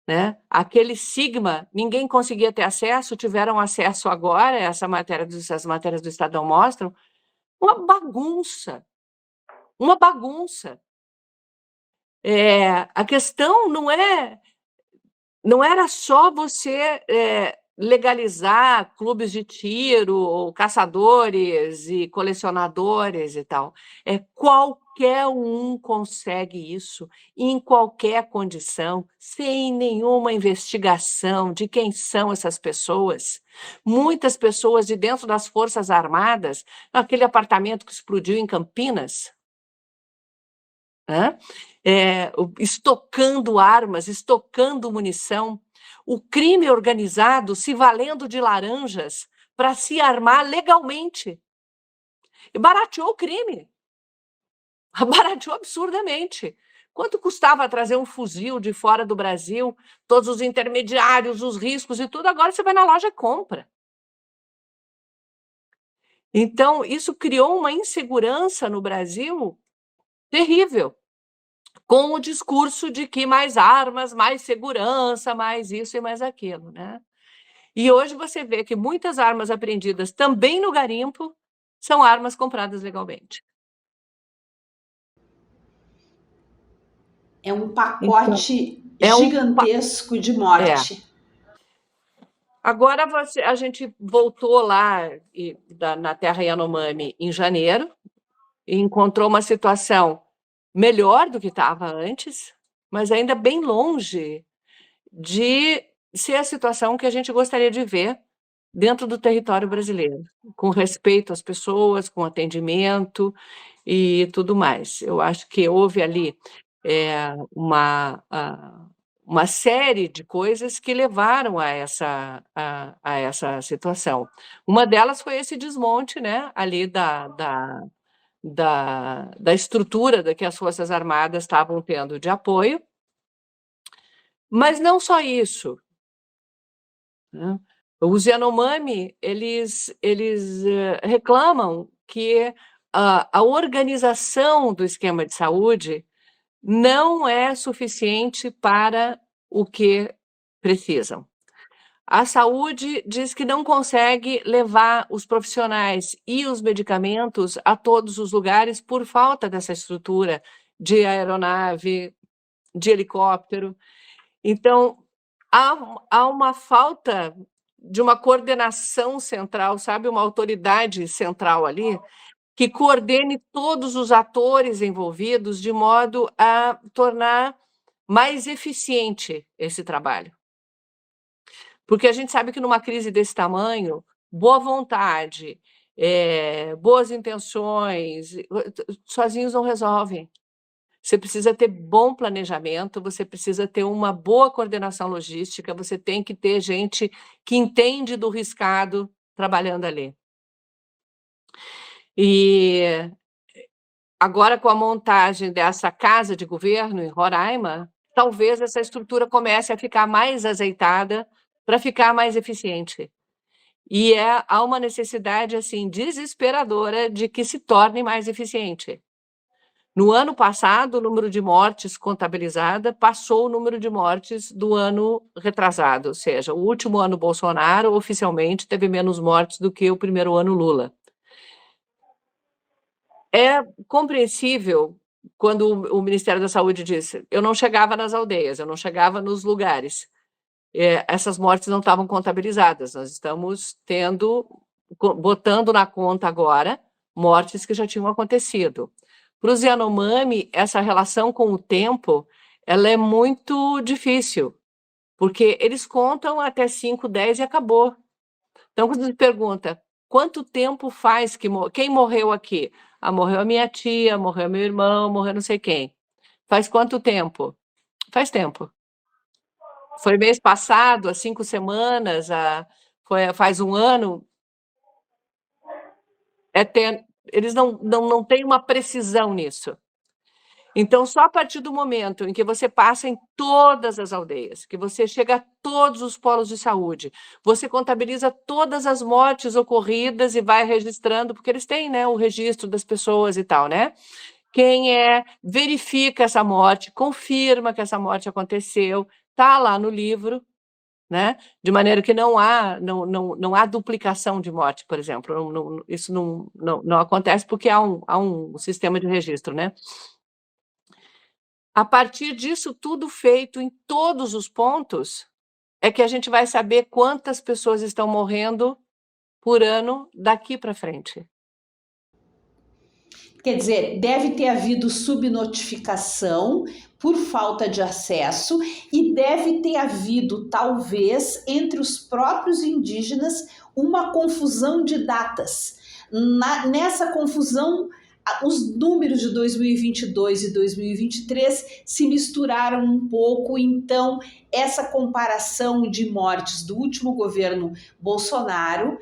Né? Aquele sigma, ninguém conseguia ter acesso, tiveram acesso agora, as matérias do Estadão mostram, uma bagunça, uma bagunça. A questão não era só você legalizar clubes de tiro, ou caçadores e colecionadores e tal. Qualquer um consegue isso, em qualquer condição, sem nenhuma investigação de quem são essas pessoas. Muitas pessoas de dentro das Forças Armadas, aquele apartamento que explodiu em Campinas, estocando armas, estocando munição, o crime organizado se valendo de laranjas para se armar legalmente. E barateou o crime. Barateou absurdamente. Quanto custava trazer um fuzil de fora do Brasil, todos os intermediários, os riscos e tudo, agora você vai na loja e compra. Então, isso criou uma insegurança no Brasil terrível, com o discurso de que mais armas, mais segurança, mais isso e mais aquilo, né? E hoje você vê que muitas armas apreendidas também no garimpo são armas compradas legalmente. É um pacote gigantesco de morte. Agora a gente voltou lá na terra Yanomami em janeiro e encontrou uma situação melhor do que estava antes, mas ainda bem longe de ser a situação que a gente gostaria de ver dentro do território brasileiro, com respeito às pessoas, com atendimento e tudo mais. Eu acho que houve ali uma série de coisas que levaram a essa situação. Uma delas foi esse desmonte, né, ali da estrutura que as Forças Armadas estavam tendo de apoio, mas não só isso. Né? Os Yanomami, eles reclamam que a organização do esquema de saúde não é suficiente para o que precisam. A saúde diz que não consegue levar os profissionais e os medicamentos a todos os lugares por falta dessa estrutura de aeronave, de helicóptero. Então, há uma falta de uma coordenação central, sabe? Uma autoridade central ali, que coordene todos os atores envolvidos de modo a tornar mais eficiente esse trabalho. Porque a gente sabe que numa crise desse tamanho, boa vontade, boas intenções, sozinhos não resolvem. Você precisa ter bom planejamento, você precisa ter uma boa coordenação logística, você tem que ter gente que entende do riscado trabalhando ali. E agora, com a montagem dessa casa de governo em Roraima, talvez essa estrutura comece a ficar mais azeitada para ficar mais eficiente. E há uma necessidade assim desesperadora de que se torne mais eficiente. No ano passado, o número de mortes contabilizada passou o número de mortes do ano retrasado, ou seja, o último ano Bolsonaro oficialmente teve menos mortes do que o primeiro ano Lula. É compreensível quando o Ministério da Saúde disse: eu não chegava nas aldeias, eu não chegava nos lugares. Essas mortes não estavam contabilizadas, nós estamos botando na conta agora mortes que já tinham acontecido. Para os Yanomami, essa relação com o tempo, ela é muito difícil, porque eles contam até 5, 10 e acabou. Então, quando se pergunta, quanto tempo faz que quem morreu aqui? Ah, morreu a minha tia, morreu meu irmão, morreu não sei quem. Faz quanto tempo? Faz tempo. Foi mês passado, há 5 semanas, faz um ano. Eles não têm uma precisão nisso. Então, só a partir do momento em que você passa em todas as aldeias, que você chega a todos os polos de saúde, você contabiliza todas as mortes ocorridas e vai registrando, porque eles têm, né, o registro das pessoas e tal, né? Quem verifica essa morte, confirma que essa morte aconteceu, está lá no livro, né? De maneira que não há duplicação de morte, por exemplo. Isso não acontece porque há um sistema de registro, né? A partir disso tudo feito em todos os pontos, é que a gente vai saber quantas pessoas estão morrendo por ano daqui para frente. Quer dizer, deve ter havido subnotificação por falta de acesso e deve ter havido, talvez, entre os próprios indígenas, uma confusão de datas. Nessa confusão, os números de 2022 e 2023 se misturaram um pouco, então essa comparação de mortes do último governo Bolsonaro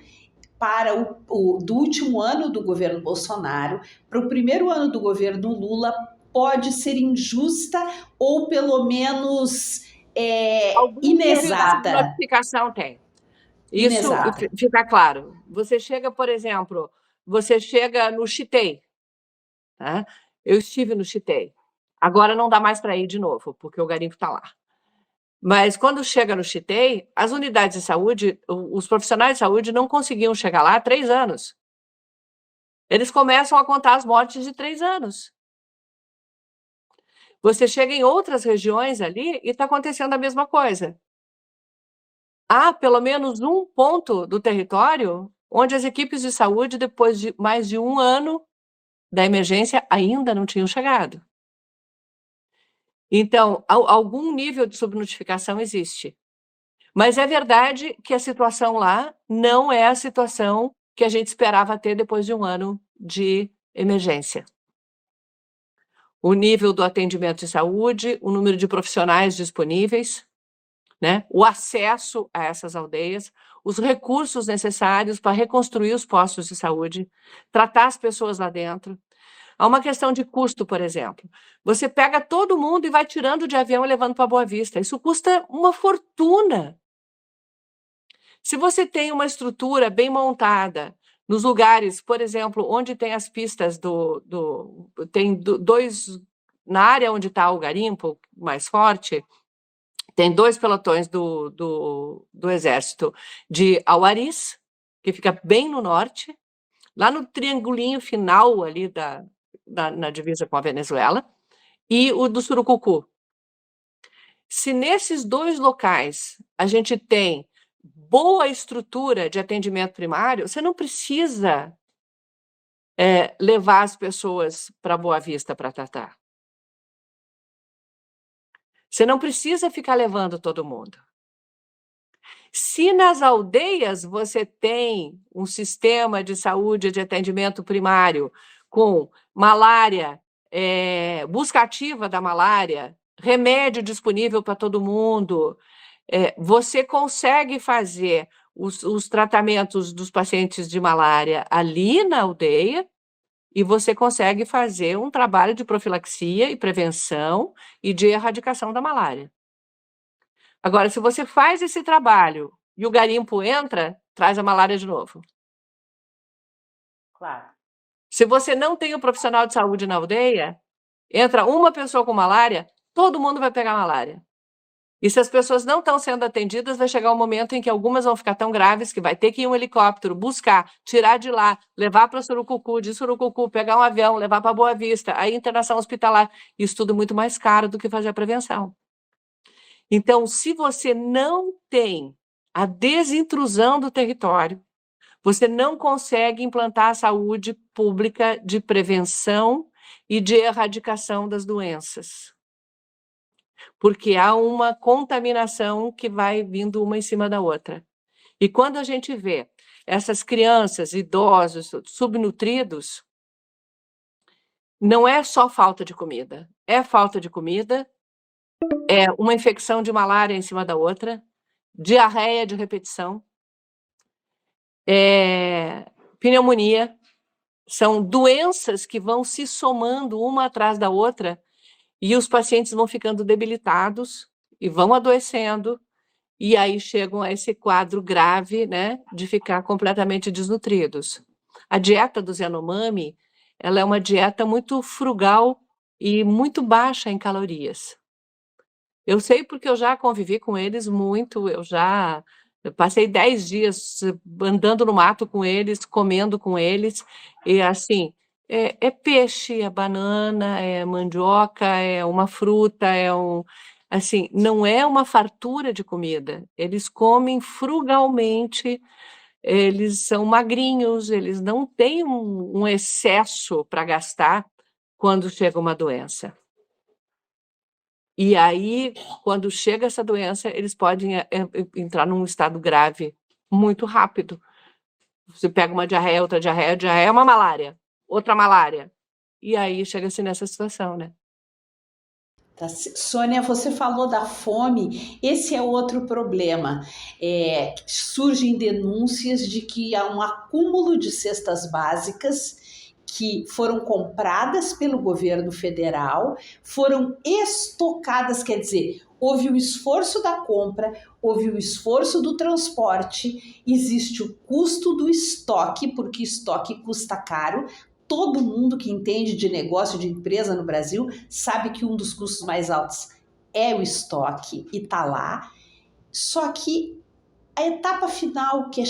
para do último ano do governo Bolsonaro para o primeiro ano do governo Lula pode ser injusta ou pelo menos inexata. Notificação tem. Isso inexata. Fica claro. Você chega, por exemplo, no Chitei. Tá? Eu estive no Chitei. Agora não dá mais para ir de novo, porque o garimpo está lá. Mas quando chega no Chitei, as unidades de saúde, os profissionais de saúde não conseguiam chegar lá há 3 anos. Eles começam a contar as mortes de 3 anos. Você chega em outras regiões ali e está acontecendo a mesma coisa. Há pelo menos um ponto do território onde as equipes de saúde, depois de mais de 1 ano da emergência, ainda não tinham chegado. Então, algum nível de subnotificação existe. Mas é verdade que a situação lá não é a situação que a gente esperava ter depois de 1 ano de emergência. O nível do atendimento de saúde, o número de profissionais disponíveis, né? O acesso a essas aldeias, os recursos necessários para reconstruir os postos de saúde, tratar as pessoas lá dentro. Há uma questão de custo, por exemplo. Você pega todo mundo e vai tirando de avião e levando para Boa Vista. Isso custa uma fortuna. Se você tem uma estrutura bem montada, nos lugares, por exemplo, onde tem as pistas tem dois, na área onde está o garimpo mais forte, tem 2 pelotões do Exército de Auaris, que fica bem no norte, lá no triangulinho final ali na divisa com a Venezuela, e o do Surucucu. Se nesses 2 locais a gente tem boa estrutura de atendimento primário, você não precisa levar as pessoas para Boa Vista para tratar. Você não precisa ficar levando todo mundo. Se nas aldeias você tem um sistema de saúde de atendimento primário com malária, busca ativa da malária, remédio disponível para todo mundo, você consegue fazer os tratamentos dos pacientes de malária ali na aldeia e você consegue fazer um trabalho de profilaxia e prevenção e de erradicação da malária. Agora, se você faz esse trabalho e o garimpo entra, traz a malária de novo. Claro. Se você não tem um profissional de saúde na aldeia, entra uma pessoa com malária, todo mundo vai pegar malária. E se as pessoas não estão sendo atendidas, vai chegar um momento em que algumas vão ficar tão graves que vai ter que ir um helicóptero, buscar, tirar de lá, levar para Surucucu, de Surucucu, pegar um avião, levar para Boa Vista, aí internação hospitalar. Isso tudo muito mais caro do que fazer a prevenção. Então, se você não tem a desintrusão do território, você não consegue implantar a saúde pública de prevenção e de erradicação das doenças. Porque há uma contaminação que vai vindo uma em cima da outra. E quando a gente vê essas crianças, idosos, subnutridos, não é só falta de comida. É falta de comida, é uma infecção de malária em cima da outra, diarreia de repetição, pneumonia. São doenças que vão se somando uma atrás da outra e os pacientes vão ficando debilitados e vão adoecendo e aí chegam a esse quadro grave, né, de ficar completamente desnutridos. A dieta dos Yanomami, ela é uma dieta muito frugal e muito baixa em calorias. Eu sei porque eu já convivi com eles muito, eu passei 10 dias andando no mato com eles, comendo com eles, e assim, é peixe, é banana, é mandioca, é uma fruta, assim, não é uma fartura de comida, eles comem frugalmente, eles são magrinhos, eles não têm um excesso para gastar quando chega uma doença. E aí, quando chega essa doença, eles podem entrar num estado grave muito rápido. Você pega uma diarreia, outra diarreia, diarreia é uma malária, outra malária. E aí chega-se nessa situação, né? Tá. Sônia, você falou da fome, esse é outro problema. Surgem denúncias de que há um acúmulo de cestas básicas que foram compradas pelo governo federal, foram estocadas, quer dizer, houve o esforço da compra, houve o esforço do transporte, existe o custo do estoque, porque estoque custa caro. Todo mundo que entende de negócio, de empresa no Brasil, sabe que um dos custos mais altos é o estoque e tá lá. Só que a etapa final, que é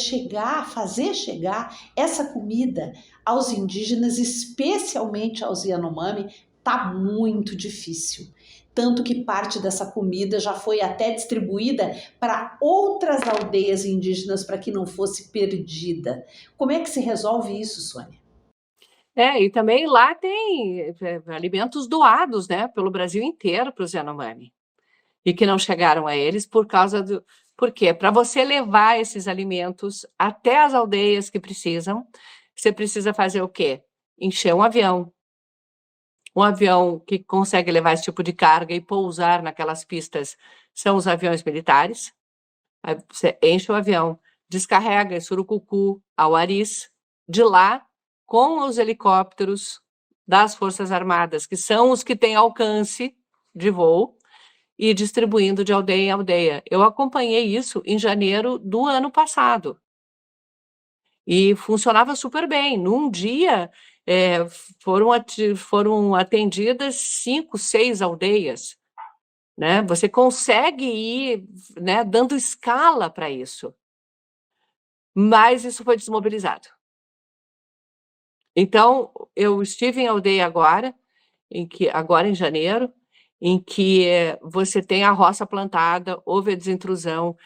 fazer chegar essa comida aos indígenas, especialmente aos Yanomami, tá muito difícil. Tanto que parte dessa comida já foi até distribuída para outras aldeias indígenas para que não fosse perdida. Como é que se resolve isso, Sônia? E também lá tem alimentos doados, né, pelo Brasil inteiro para os Yanomami, e que não chegaram a eles por causa do... Por quê? Para você levar esses alimentos até as aldeias que precisam, você precisa fazer o quê? Encher um avião. Um avião que consegue levar esse tipo de carga e pousar naquelas pistas são os aviões militares. Aí você enche o avião, descarrega em Surucucu, Auaris, de lá, com os helicópteros das Forças Armadas, que são os que têm alcance de voo, e distribuindo de aldeia em aldeia. Eu acompanhei isso em janeiro do ano passado. e funcionava super bem. Num dia, foram atendidas 5, 6 aldeias, né? Você consegue ir, né, dando escala para isso, mas isso foi desmobilizado. Então, eu estive em aldeia agora em janeiro, em que você tem a roça plantada, houve a desintrusão,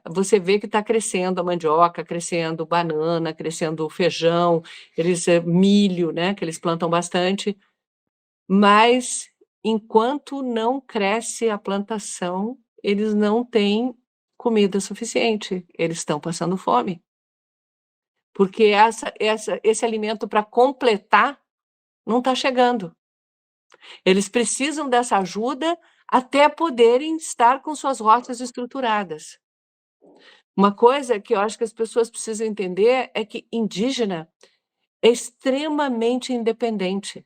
você vê que está crescendo a mandioca, crescendo banana, crescendo feijão, milho, né, que eles plantam bastante, mas enquanto não cresce a plantação, eles não têm comida suficiente, eles estão passando fome. Porque esse alimento para completar não está chegando. Eles precisam dessa ajuda até poderem estar com suas rotas estruturadas. Uma coisa que eu acho que as pessoas precisam entender é que indígena é extremamente independente.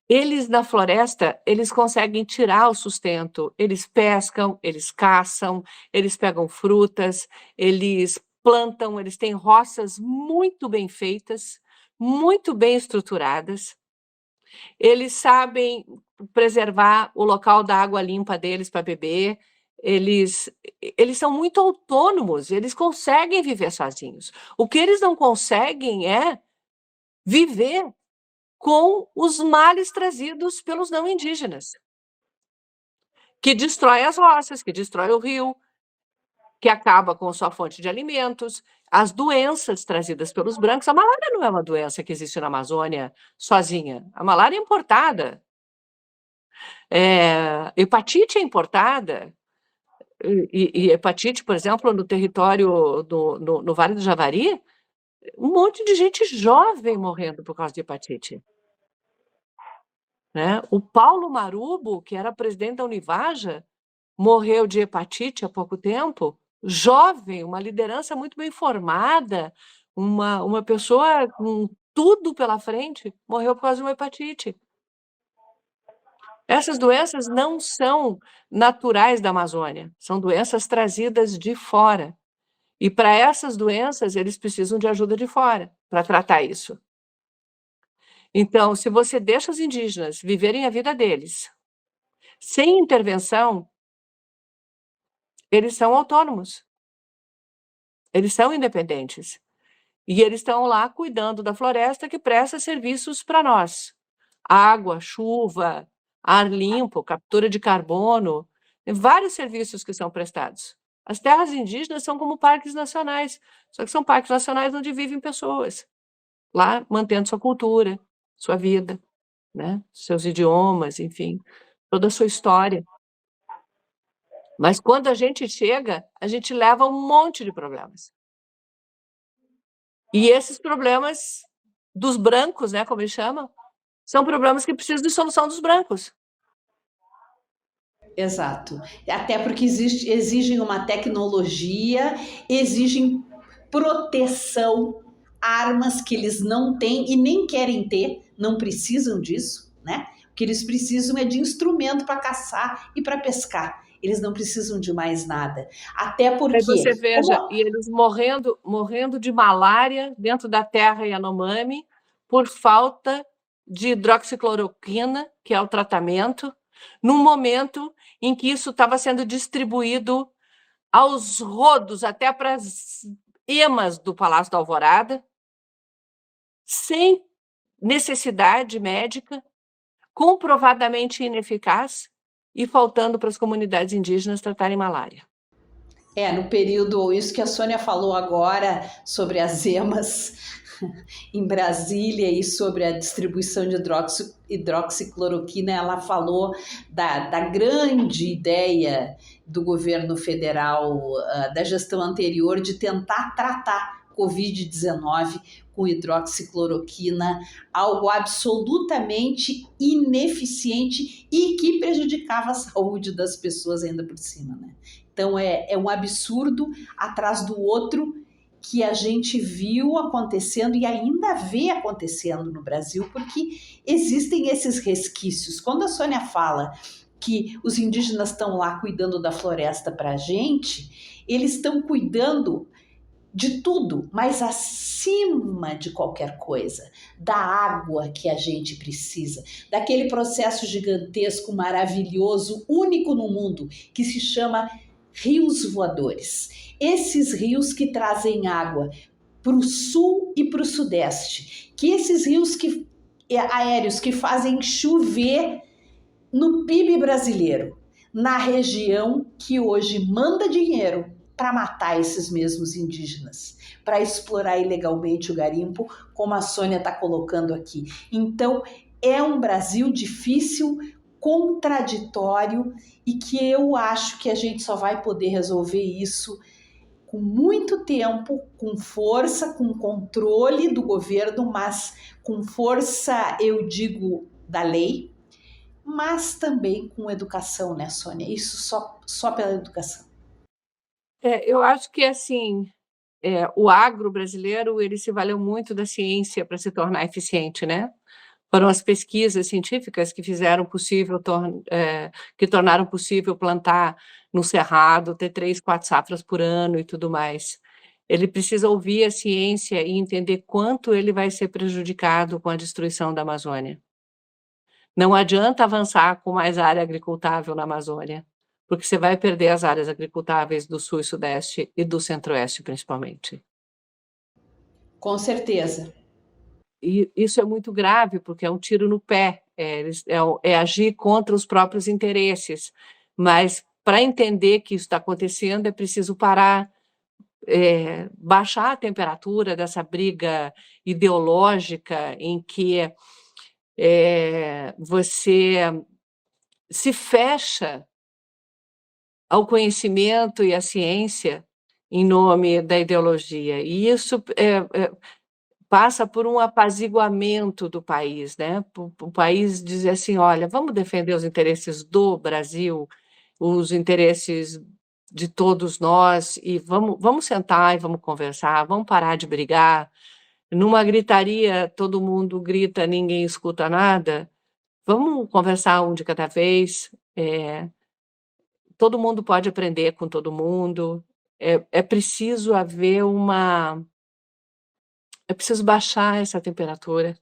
Eles, na floresta, eles conseguem tirar o sustento, eles pescam, eles caçam, eles pegam frutas, eles plantam, eles têm roças muito bem feitas, muito bem estruturadas. Eles sabem preservar o local da água limpa deles para beber, eles são muito autônomos, eles conseguem viver sozinhos. O que eles não conseguem é viver com os males trazidos pelos não indígenas, que destrói as roças, que destrói o rio, que acaba com sua fonte de alimentos, as doenças trazidas pelos brancos. A malária não é uma doença que existe na Amazônia sozinha, a malária é importada. Hepatite é importada, e hepatite, por exemplo, no território no Vale do Javari, um monte de gente jovem morrendo por causa de hepatite. Né? O Paulo Marubo, que era presidente da Univaja, morreu de hepatite há pouco tempo, jovem, uma liderança muito bem formada, uma pessoa com tudo pela frente, morreu por causa de uma hepatite. Essas doenças não são naturais da Amazônia, são doenças trazidas de fora. E para essas doenças, eles precisam de ajuda de fora para tratar isso. Então, se você deixa os indígenas viverem a vida deles, sem intervenção, eles são autônomos, eles são independentes. E eles estão lá cuidando da floresta que presta serviços para nós. Água, chuva, ar limpo, captura de carbono, vários serviços que são prestados. As terras indígenas são como parques nacionais, só que são parques nacionais onde vivem pessoas, lá mantendo sua cultura, sua vida, né? Seus idiomas, enfim, toda a sua história. Mas quando a gente chega, a gente leva um monte de problemas. E esses problemas dos brancos, né, como eles chamam, são problemas que precisam de solução dos brancos. Exato. Até porque exigem uma tecnologia, exigem proteção, armas que eles não têm e nem querem ter, não precisam disso, né? O que eles precisam é de instrumento para caçar e para pescar. Eles não precisam de mais nada. Até porque... Aí você veja, e eles morrendo de malária dentro da terra Yanomami por falta de hidroxicloroquina, que é o tratamento, num momento em que isso estava sendo distribuído aos rodos, até para as emas do Palácio da Alvorada, sem necessidade médica, comprovadamente ineficaz e faltando para as comunidades indígenas tratarem malária. No período, isso que a Sônia falou agora sobre as emas em Brasília e sobre a distribuição de hidroxicloroquina, ela falou da grande ideia do governo federal, da gestão anterior, de tentar tratar Covid-19 com hidroxicloroquina, algo absolutamente ineficiente e que prejudicava a saúde das pessoas ainda por cima, né? Então é um absurdo atrás do outro que a gente viu acontecendo e ainda vê acontecendo no Brasil, porque existem esses resquícios. Quando a Sônia fala que os indígenas estão lá cuidando da floresta para a gente, eles estão cuidando de tudo, mas acima de qualquer coisa, da água que a gente precisa, daquele processo gigantesco, maravilhoso, único no mundo, que se chama rios voadores. Esses rios que trazem água para o sul e para o sudeste, que esses rios aéreos que fazem chover no PIB brasileiro, na região que hoje manda dinheiro para matar esses mesmos indígenas, para explorar ilegalmente o garimpo, como a Sônia está colocando aqui. Então, é um Brasil difícil, contraditório e que eu acho que a gente só vai poder resolver isso com muito tempo, com força, com controle do governo, mas com força, eu digo, da lei, mas também com educação, né, Sônia? Isso só pela educação. Eu acho que assim, o agro brasileiro ele se valeu muito da ciência para se tornar eficiente, né? Foram as pesquisas científicas que fizeram possível, que tornaram possível plantar no cerrado, ter 3, 4 safras por ano e tudo mais. Ele precisa ouvir a ciência e entender quanto ele vai ser prejudicado com a destruição da Amazônia. Não adianta avançar com mais área agricultável na Amazônia, porque você vai perder as áreas agricultáveis do Sul e Sudeste e do Centro-Oeste, principalmente. Com certeza. E isso é muito grave, porque é um tiro no pé, é agir contra os próprios interesses. Mas, para entender que isso está acontecendo, é preciso parar, baixar a temperatura dessa briga ideológica em que você se fecha ao conhecimento e à ciência em nome da ideologia. E isso passa por um apaziguamento do país, né? O país dizer assim, olha, vamos defender os interesses do Brasil, os interesses de todos nós, e vamos sentar e vamos conversar, vamos parar de brigar. Numa gritaria, todo mundo grita, ninguém escuta nada. Vamos conversar um de cada vez. Todo mundo pode aprender com todo mundo. É preciso haver é preciso baixar essa temperatura.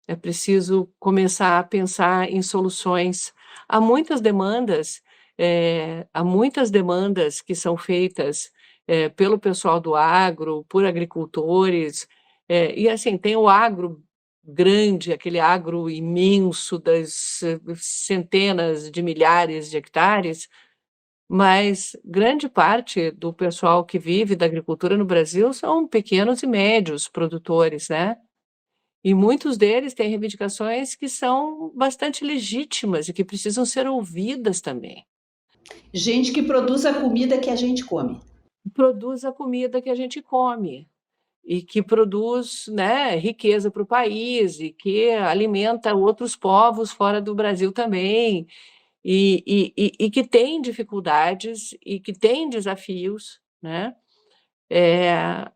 É preciso começar a pensar em soluções. Há muitas demandas, que são feitas pelo pessoal do agro, por agricultores, e assim, tem o agro grande, aquele agro imenso das centenas de milhares de hectares, mas grande parte do pessoal que vive da agricultura no Brasil são pequenos e médios produtores, né? E muitos deles têm reivindicações que são bastante legítimas e que precisam ser ouvidas também. Gente que produz a comida que a gente come. Produz a comida que a gente come e que produz, né, riqueza para o país e que alimenta outros povos fora do Brasil também e que tem dificuldades e que tem desafios, né?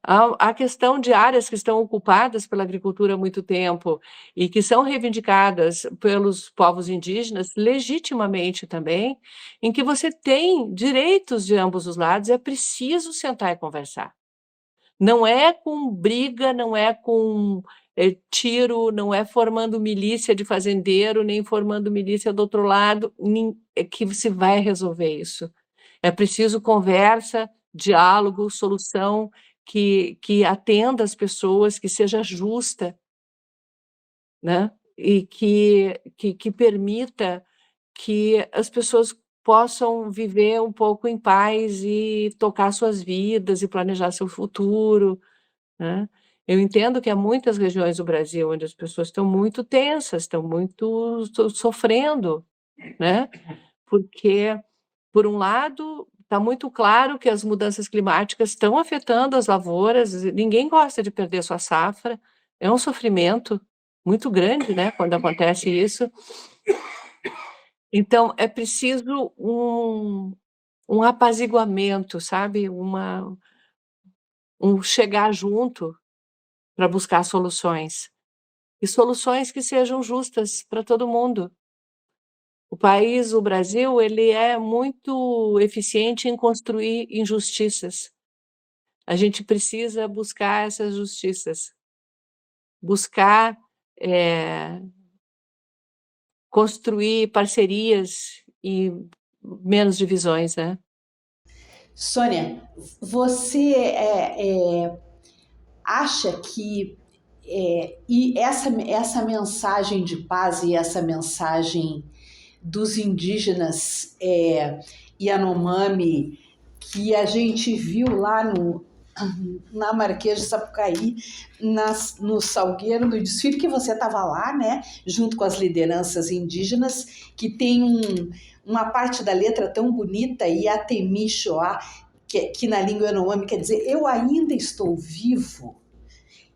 A questão de áreas que estão ocupadas pela agricultura há muito tempo e que são reivindicadas pelos povos indígenas, legitimamente também, em que você tem direitos de ambos os lados, é preciso sentar e conversar. Não é com briga, não é com tiro, não é formando milícia de fazendeiro, nem formando milícia do outro lado, que se vai resolver isso. É preciso conversa, diálogo, solução que atenda as pessoas, que seja justa, né? E que permita que as pessoas possam viver um pouco em paz e tocar suas vidas e planejar seu futuro, né? Eu entendo que há muitas regiões do Brasil onde as pessoas estão muito tensas, estão muito sofrendo, né? Porque, por um lado, está muito claro que as mudanças climáticas estão afetando as lavouras, ninguém gosta de perder sua safra, é um sofrimento muito grande, né, quando acontece isso. Então, é preciso um apaziguamento, sabe? Um chegar junto para buscar soluções. E soluções que sejam justas para todo mundo. O Brasil, ele é muito eficiente em construir injustiças. A gente precisa buscar essas justiças, buscar construir parcerias e menos divisões, né? Sônia, você acha que e essa mensagem de paz e essa mensagem dos indígenas Yanomami que a gente viu lá na Marquês de Sapucaí, no Salgueiro, no desfile que você estava lá, né, junto com as lideranças indígenas, que tem uma parte da letra tão bonita, Iatemi Shoah, que na língua Yanomami quer dizer eu ainda estou vivo.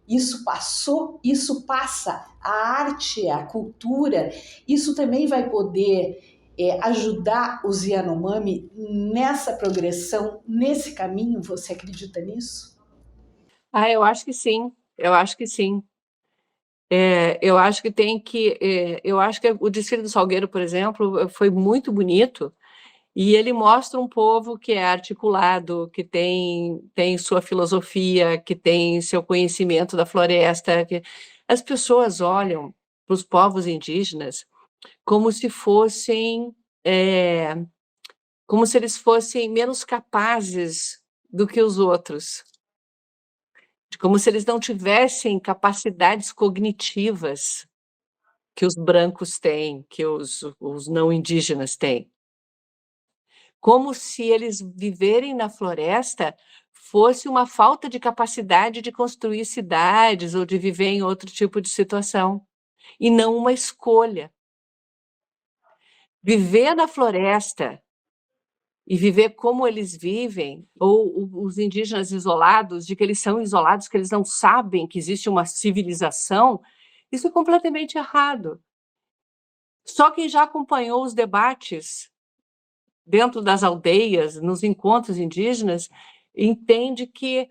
Isso passou, isso passa, a arte, a cultura, isso também vai poder ajudar os Yanomami nessa progressão, nesse caminho. Você acredita nisso? Eu acho que sim, eu acho que sim. Eu acho que tem que. Eu acho que o desfile do Salgueiro, por exemplo, foi muito bonito. E ele mostra um povo que é articulado, que tem sua filosofia, que tem seu conhecimento da floresta. As pessoas olham para os povos indígenas como se fossem, como se eles fossem menos capazes do que os outros, como se eles não tivessem capacidades cognitivas que os brancos têm, que os não indígenas têm. Como se eles viverem na floresta fosse uma falta de capacidade de construir cidades ou de viver em outro tipo de situação, e não uma escolha. Viver na floresta e viver como eles vivem, ou os indígenas isolados, de que eles são isolados, que eles não sabem que existe uma civilização, isso é completamente errado. Só quem já acompanhou os debates dentro das aldeias, nos encontros indígenas, entende que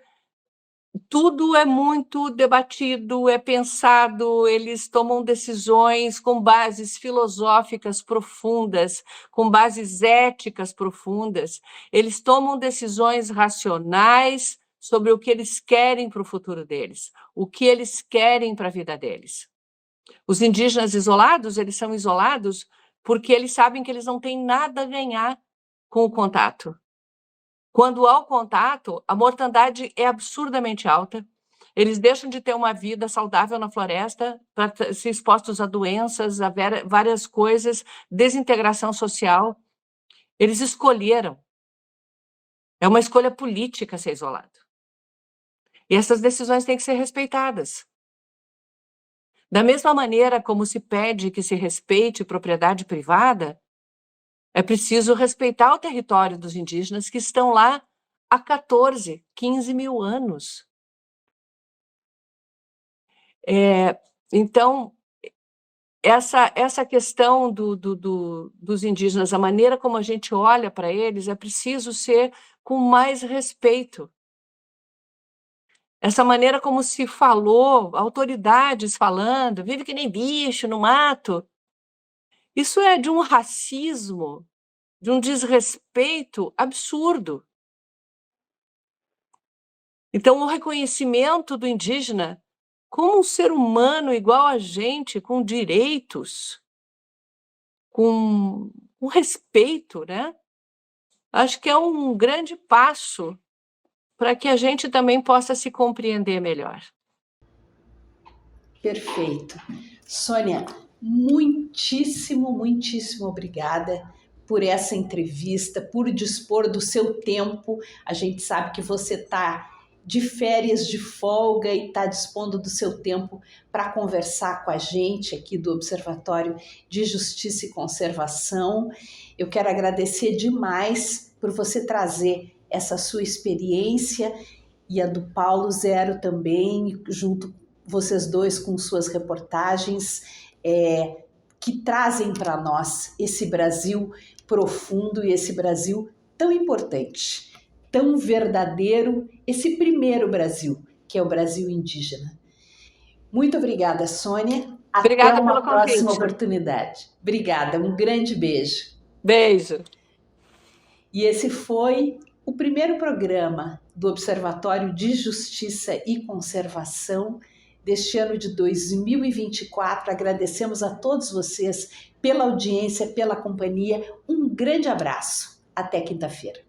tudo é muito debatido, é pensado, eles tomam decisões com bases filosóficas profundas, com bases éticas profundas, eles tomam decisões racionais sobre o que eles querem para o futuro deles, o que eles querem para a vida deles. Os indígenas isolados, eles são isolados porque eles sabem que eles não têm nada a ganhar com o contato. Quando há o contato, a mortandade é absurdamente alta. Eles deixam de ter uma vida saudável na floresta para ser expostos a doenças, a várias coisas, desintegração social. Eles escolheram. É uma escolha política ser isolado. E essas decisões têm que ser respeitadas. Da mesma maneira como se pede que se respeite propriedade privada, é preciso respeitar o território dos indígenas que estão lá há 14, 15 mil anos. Então, essa questão dos indígenas, a maneira como a gente olha para eles, é preciso ser com mais respeito. Essa maneira como se falou, autoridades falando, vive que nem bicho no mato, isso é de um racismo, de um desrespeito absurdo. Então, o reconhecimento do indígena como um ser humano igual a gente, com direitos, com respeito, né? Acho que é um grande passo para que a gente também possa se compreender melhor. Perfeito. Sônia, muitíssimo obrigada por essa entrevista, por dispor do seu tempo. A gente sabe que você está de férias, de folga e está dispondo do seu tempo para conversar com a gente aqui do Observatório de Justiça e Conservação. Eu quero agradecer demais por você trazer essa sua experiência e a do Paulo Zero também, junto vocês dois com suas reportagens que trazem para nós esse Brasil profundo e esse Brasil tão importante, tão verdadeiro, esse primeiro Brasil, que é o Brasil indígena. Muito obrigada, Sônia. Obrigada Até uma próxima convite. oportunidade. Obrigada, um grande beijo. Beijo. E esse foi o primeiro programa do Observatório de Justiça e Conservação deste ano de 2024. Agradecemos a todos vocês pela audiência, pela companhia. Um grande abraço. Até quinta-feira.